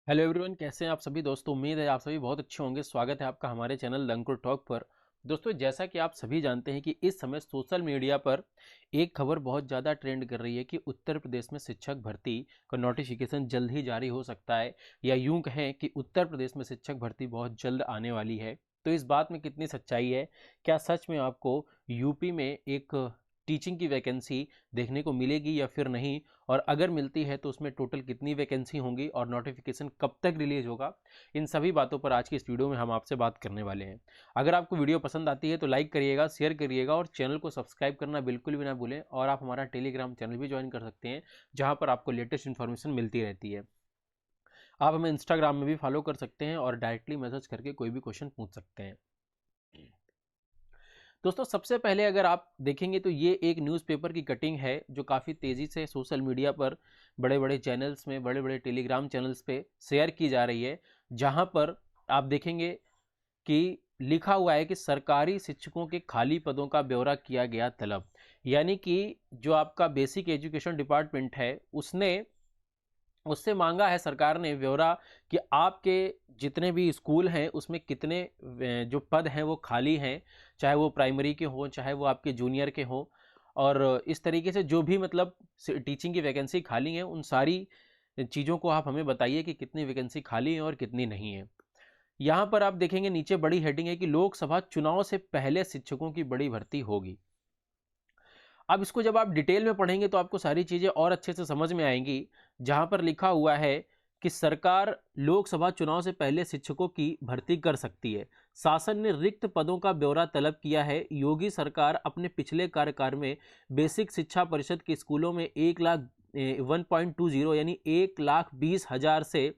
Hello everyone, कैसे हैं आप सभी दोस्तों। उम्मीद है आप सभी बहुत अच्छे होंगे। स्वागत है आपका हमारे चैनल अंकुर टॉक पर। दोस्तों, जैसा कि आप सभी जानते हैं कि इस समय सोशल मीडिया पर एक खबर बहुत ज़्यादा ट्रेंड कर रही है कि उत्तर प्रदेश में शिक्षक भर्ती का नोटिफिकेशन जल्द ही जारी हो सकता है, या यूं कहें कि उत्तर प्रदेश में शिक्षक भर्ती बहुत जल्द आने वाली है। तो इस बात में कितनी सच्चाई है? क्या सच में आपको यूपी में एक टीचिंग की वैकेंसी देखने को मिलेगी या फिर नहीं? और अगर मिलती है तो उसमें टोटल कितनी वैकेंसी होंगी और नोटिफिकेशन कब तक रिलीज होगा? इन सभी बातों पर आज की इस वीडियो में हम आपसे बात करने वाले हैं। अगर आपको वीडियो पसंद आती है तो लाइक करिएगा, शेयर करिएगा और चैनल को सब्सक्राइब करना बिल्कुल भी ना भूलें। और आप हमारा टेलीग्राम चैनल भी ज्वाइन कर सकते हैं, जहां पर आपको लेटेस्ट इन्फॉर्मेशन मिलती रहती है। आप हमें इंस्टाग्राम में भी फॉलो कर सकते हैं और डायरेक्टली मैसेज करके कोई भी क्वेश्चन पूछ सकते हैं। दोस्तों, सबसे पहले अगर आप देखेंगे तो ये एक न्यूज़पेपर की कटिंग है जो काफ़ी तेज़ी से सोशल मीडिया पर बड़े बड़े चैनल्स में, बड़े बड़े टेलीग्राम चैनल्स पे शेयर की जा रही है, जहां पर आप देखेंगे कि लिखा हुआ है कि सरकारी शिक्षकों के खाली पदों का ब्यौरा किया गया तलब। यानी कि जो आपका बेसिक एजुकेशन डिपार्टमेंट है उससे मांगा है सरकार ने ब्यौरा कि आपके जितने भी स्कूल हैं उसमें कितने जो पद हैं वो खाली हैं, चाहे वो प्राइमरी के हों चाहे वो आपके जूनियर के हों। और इस तरीके से जो भी मतलब टीचिंग की वैकेंसी खाली हैं उन सारी चीज़ों को आप हमें बताइए कि कितनी वैकेंसी खाली है और कितनी नहीं है। यहाँ पर आप देखेंगे नीचे बड़ी हेडिंग है कि लोकसभा चुनाव से पहले शिक्षकों की बड़ी भर्ती होगी। अब इसको जब आप डिटेल में पढ़ेंगे तो आपको सारी चीज़ें और अच्छे से समझ में आएंगी। जहां पर लिखा हुआ है कि सरकार लोकसभा चुनाव से पहले शिक्षकों की भर्ती कर सकती है। शासन ने रिक्त पदों का ब्यौरा तलब किया है। योगी सरकार अपने पिछले कार्यकाल में बेसिक शिक्षा परिषद के स्कूलों में 1,20,000 यानी 1,20,000 से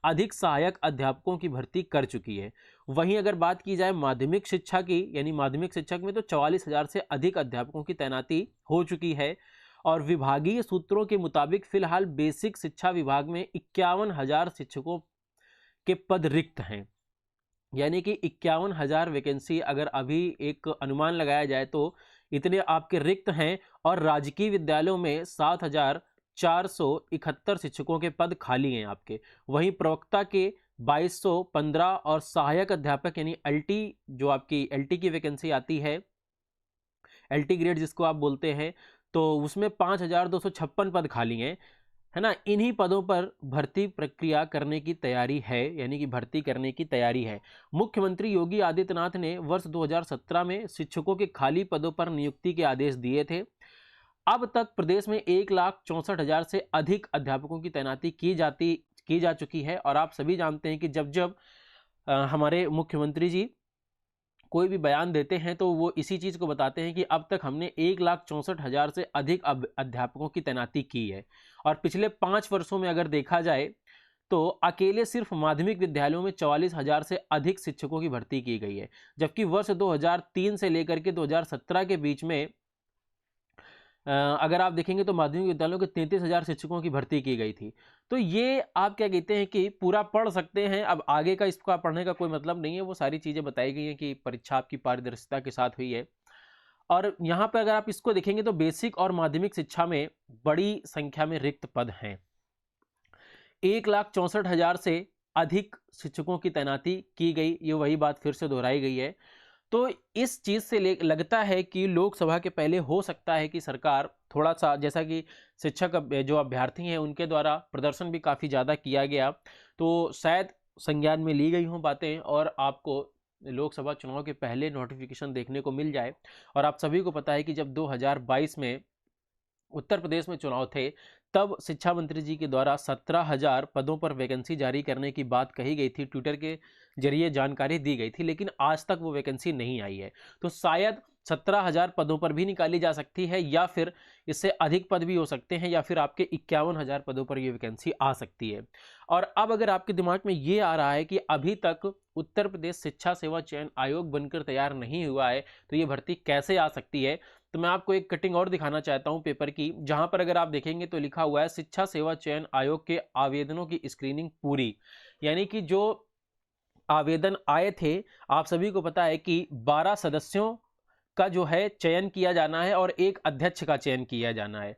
अधिक सहायक अध्यापकों की भर्ती कर चुकी है। वहीं अगर बात की जाए माध्यमिक शिक्षा की, यानी माध्यमिक शिक्षक में तो 44,000 से अधिक अध्यापकों की तैनाती हो चुकी है। और विभागीय सूत्रों के मुताबिक फिलहाल बेसिक शिक्षा विभाग में 51,000 शिक्षकों के पद रिक्त हैं। यानी कि 51,000 वैकेंसी अगर अभी एक अनुमान लगाया जाए तो इतने आपके रिक्त हैं। और राजकीय विद्यालयों में 7,471 शिक्षकों के पद खाली हैं आपके। वहीं प्रवक्ता के 2,215 और सहायक अध्यापक यानी एलटी, जो आपकी एलटी की वैकेंसी आती है, एलटी ग्रेड जिसको आप बोलते हैं, तो उसमें 5,256 पद खाली हैं, है ना। इन्हीं पदों पर भर्ती प्रक्रिया करने की तैयारी है, यानी कि भर्ती करने की तैयारी है। मुख्यमंत्री योगी आदित्यनाथ ने वर्ष 2017 में शिक्षकों के खाली पदों पर नियुक्ति के आदेश दिए थे। अब तक प्रदेश में 1,64,000 से अधिक अध्यापकों की तैनाती की जा चुकी है। और आप सभी जानते हैं कि जब जब हमारे मुख्यमंत्री जी कोई भी बयान देते हैं तो वो इसी चीज़ को बताते हैं कि अब तक हमने 1,64,000 से अधिक अध्यापकों की तैनाती की है। और पिछले 5 वर्षों में अगर देखा जाए तो अकेले सिर्फ माध्यमिक विद्यालयों में 44,000 से अधिक शिक्षकों की भर्ती की गई है। जबकि वर्ष 2003 से लेकर के 2017 के बीच में अगर आप देखेंगे तो माध्यमिक विद्यालयों के 33,000 शिक्षकों की भर्ती की गई थी। तो ये आप क्या कहते हैं कि पूरा पढ़ सकते हैं। अब आगे का इसका पढ़ने का कोई मतलब नहीं है, वो सारी चीज़ें बताई गई हैं कि परीक्षा आपकी पारदर्शिता के साथ हुई है। और यहाँ पे अगर आप इसको देखेंगे तो बेसिक और माध्यमिक शिक्षा में बड़ी संख्या में रिक्त पद हैं। 1,64,000 से अधिक शिक्षकों की तैनाती की गई, ये वही बात फिर से दोहराई गई है। तो इस चीज़ से लगता है कि लोकसभा के पहले हो सकता है कि सरकार थोड़ा सा, जैसा कि शिक्षक जो अभ्यर्थी हैं उनके द्वारा प्रदर्शन भी काफ़ी ज़्यादा किया गया, तो शायद संज्ञान में ली गई हों बातें और आपको लोकसभा चुनाव के पहले नोटिफिकेशन देखने को मिल जाए। और आप सभी को पता है कि जब 2022 में उत्तर प्रदेश में चुनाव थे, तब शिक्षा मंत्री जी के द्वारा 17,000 पदों पर वैकेंसी जारी करने की बात कही गई थी, ट्विटर के जरिए जानकारी दी गई थी, लेकिन आज तक वो वैकेंसी नहीं आई है। तो शायद 17,000 पदों पर भी निकाली जा सकती है, या फिर इससे अधिक पद भी हो सकते हैं, या फिर आपके 51,000 पदों पर ये वैकेंसी आ सकती है। और अब अगर आपके दिमाग में ये आ रहा है कि अभी तक उत्तर प्रदेश शिक्षा सेवा चयन आयोग बनकर तैयार नहीं हुआ है, तो ये भर्ती कैसे आ सकती है, तो मैं आपको एक कटिंग और दिखाना चाहता हूं पेपर की, जहां पर अगर आप देखेंगे तो लिखा हुआ है शिक्षा सेवा चयन आयोग के आवेदनों की स्क्रीनिंग पूरी। यानी कि जो आवेदन आए थे, आप सभी को पता है कि 12 सदस्यों का जो है चयन किया जाना है और एक अध्यक्ष का चयन किया जाना है।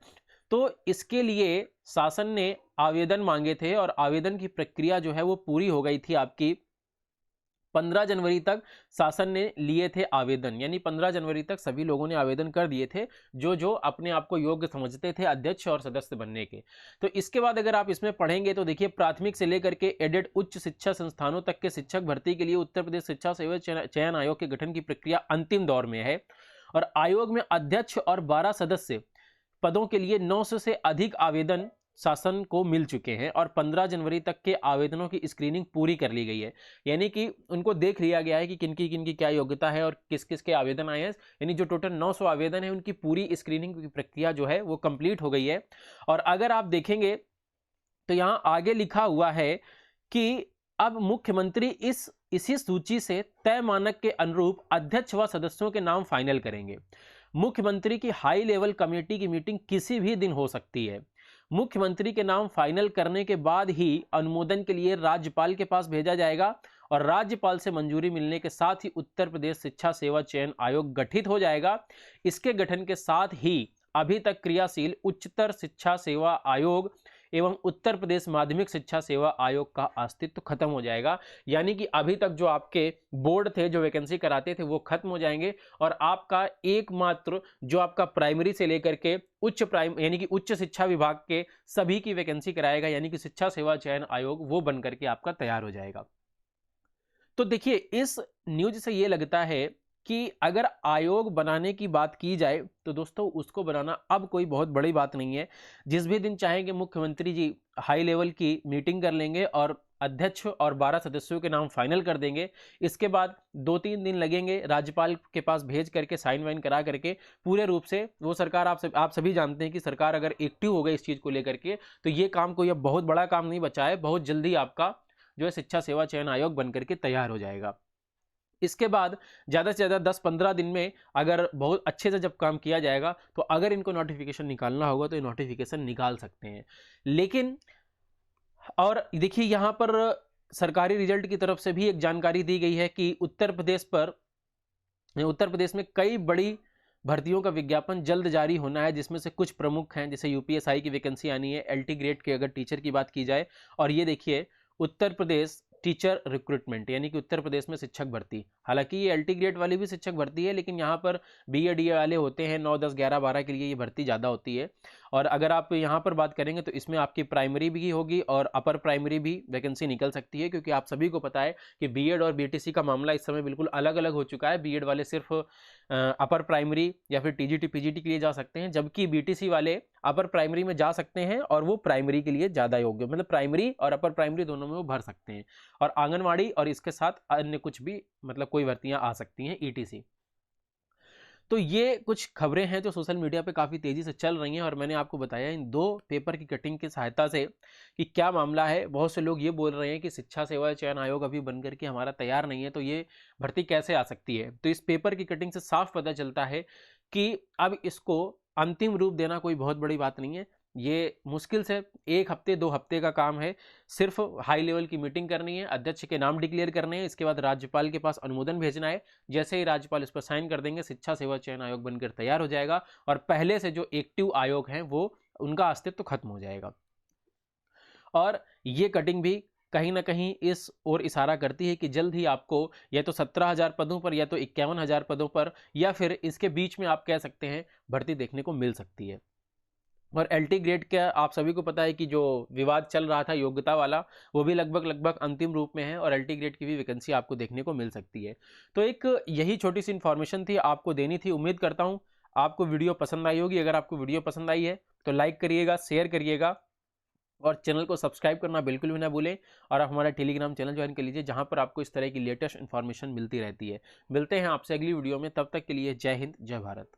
तो इसके लिए शासन ने आवेदन मांगे थे और आवेदन की प्रक्रिया जो है वो पूरी हो गई थी आपकी 15 जनवरी तक शासन ने लिए थे आवेदन, यानी 15 जनवरी तक सभी लोगों ने आवेदन कर दिए थे जो जो अपने आप को योग्य समझते थे अध्यक्ष और सदस्य बनने के। तो इसके बाद अगर आप इसमें पढ़ेंगे तो देखिए प्राथमिक से लेकर के एडेड उच्च शिक्षा संस्थानों तक के शिक्षक भर्ती के लिए उत्तर प्रदेश शिक्षा सेवा चयन आयोग के गठन की प्रक्रिया अंतिम दौर में है और आयोग में अध्यक्ष और 12 सदस्य पदों के लिए 900 से अधिक आवेदन शासन को मिल चुके हैं और 15 जनवरी तक के आवेदनों की स्क्रीनिंग पूरी कर ली गई है, यानी कि उनको देख लिया गया है कि किनकी किनकी क्या योग्यता है और किस किस के आवेदन आए हैं। यानी जो टोटल 900 आवेदन है उनकी पूरी स्क्रीनिंग की प्रक्रिया जो है वो कंप्लीट हो गई है। और अगर आप देखेंगे तो यहाँ आगे लिखा हुआ है कि अब मुख्यमंत्री इसी सूची से तय मानक के अनुरूप अध्यक्ष व सदस्यों के नाम फाइनल करेंगे। मुख्यमंत्री की हाई लेवल कमेटी की मीटिंग किसी भी दिन हो सकती है। मुख्यमंत्री के नाम फाइनल करने के बाद ही अनुमोदन के लिए राज्यपाल के पास भेजा जाएगा और राज्यपाल से मंजूरी मिलने के साथ ही उत्तर प्रदेश शिक्षा सेवा चयन आयोग गठित हो जाएगा। इसके गठन के साथ ही अभी तक क्रियाशील उच्चतर शिक्षा सेवा आयोग एवं उत्तर प्रदेश माध्यमिक शिक्षा सेवा आयोग का अस्तित्व खत्म हो जाएगा। यानी कि अभी तक जो आपके बोर्ड थे जो वैकेंसी कराते थे वो खत्म हो जाएंगे और आपका एकमात्र जो आपका प्राइमरी से लेकर के यानी कि उच्च शिक्षा विभाग के सभी की वैकेंसी कराएगा, यानी कि शिक्षा सेवा चयन आयोग वो बन करके आपका तैयार हो जाएगा। तो देखिए इस न्यूज से ये लगता है कि अगर आयोग बनाने की बात की जाए तो दोस्तों उसको बनाना अब कोई बहुत बड़ी बात नहीं है। जिस भी दिन चाहेंगे मुख्यमंत्री जी हाई लेवल की मीटिंग कर लेंगे और अध्यक्ष और 12 सदस्यों के नाम फाइनल कर देंगे। इसके बाद 2-3 दिन लगेंगे राज्यपाल के पास भेज करके साइन वाइन करा करके पूरे रूप से वो सरकार आप सभी जानते हैं कि सरकार अगर एक्टिव हो गई इस चीज़ को लेकर के तो ये काम कोई अब बहुत बड़ा काम नहीं बचा है। बहुत जल्दी आपका जो है शिक्षा सेवा चयन आयोग बन करके तैयार हो जाएगा। इसके बाद ज़्यादा से ज़्यादा 10-15 दिन में अगर बहुत अच्छे से जब काम किया जाएगा तो अगर इनको नोटिफिकेशन निकालना होगा तो ये नोटिफिकेशन निकाल सकते हैं। लेकिन और देखिए यहाँ पर सरकारी रिजल्ट की तरफ से भी एक जानकारी दी गई है कि उत्तर प्रदेश में कई बड़ी भर्तियों का विज्ञापन जल्द जारी होना है, जिसमें से कुछ प्रमुख हैं जैसे यूपीएसआई की वैकेंसी आनी है, एलटी ग्रेड के अगर टीचर की बात की जाए। और ये देखिए उत्तर प्रदेश टीचर रिक्रूटमेंट यानी कि उत्तर प्रदेश में शिक्षक भर्ती, हालांकि ये एलटी ग्रेड वाली भी शिक्षक भर्ती है लेकिन यहाँ पर बीए डीए वाले होते हैं 9, 10, 11, 12 के लिए ये भर्ती ज़्यादा होती है। और अगर आप यहाँ पर बात करेंगे तो इसमें आपकी प्राइमरी भी होगी और अपर प्राइमरी भी वैकेंसी निकल सकती है, क्योंकि आप सभी को पता है कि बीएड और बीटीसी का मामला इस समय बिल्कुल अलग अलग हो चुका है। बीएड वाले सिर्फ अपर प्राइमरी या फिर टीजीटी पीजीटी के लिए जा सकते हैं, जबकि बीटीसी वाले अपर प्राइमरी में जा सकते हैं और वो प्राइमरी के लिए ज़्यादा योग्य, मतलब प्राइमरी और अपर प्राइमरी दोनों में वो भर सकते हैं। और आंगनवाड़ी और इसके साथ अन्य कुछ भी मतलब कोई भर्तियां आ सकती हैं ईटीसी। तो ये कुछ खबरें हैं जो सोशल मीडिया पे काफ़ी तेज़ी से चल रही हैं और मैंने आपको बताया इन 2 पेपर की कटिंग की सहायता से कि क्या मामला है। बहुत से लोग ये बोल रहे हैं कि शिक्षा सेवा चयन आयोग अभी बन करके हमारा तैयार नहीं है तो ये भर्ती कैसे आ सकती है। तो इस पेपर की कटिंग से साफ पता चलता है कि अब इसको अंतिम रूप देना कोई बहुत बड़ी बात नहीं है। ये मुश्किल से 1 हफ्ते 2 हफ्ते का काम है। सिर्फ हाई लेवल की मीटिंग करनी है, अध्यक्ष के नाम डिक्लेयर करने हैं, इसके बाद राज्यपाल के पास अनुमोदन भेजना है। जैसे ही राज्यपाल इस पर साइन कर देंगे शिक्षा सेवा चयन आयोग बनकर तैयार हो जाएगा और पहले से जो एक्टिव आयोग हैं वो उनका अस्तित्व खत्म हो जाएगा। और ये कटिंग भी कहीं ना कहीं इस ओर इशारा करती है कि जल्द ही आपको या तो 17,000 पदों पर या तो 51,000 पदों पर या फिर इसके बीच में आप कह सकते हैं भर्ती देखने को मिल सकती है। और एलटी ग्रेड का आप सभी को पता है कि जो विवाद चल रहा था योग्यता वाला वो भी लगभग अंतिम रूप में है और एलटी ग्रेड की भी वैकेंसी आपको देखने को मिल सकती है। तो एक यही छोटी सी इन्फॉर्मेशन थी, आपको देनी थी। उम्मीद करता हूँ आपको वीडियो पसंद आई होगी। अगर आपको वीडियो पसंद आई है तो लाइक करिएगा, शेयर करिएगा और चैनल को सब्सक्राइब करना बिल्कुल भी ना भूलें। और आप हमारा टेलीग्राम चैनल ज्वाइन कर लीजिए जहाँ पर आपको इस तरह की लेटेस्ट इन्फॉर्मेशन मिलती रहती है। मिलते हैं आपसे अगली वीडियो में, तब तक के लिए जय हिंद, जय भारत।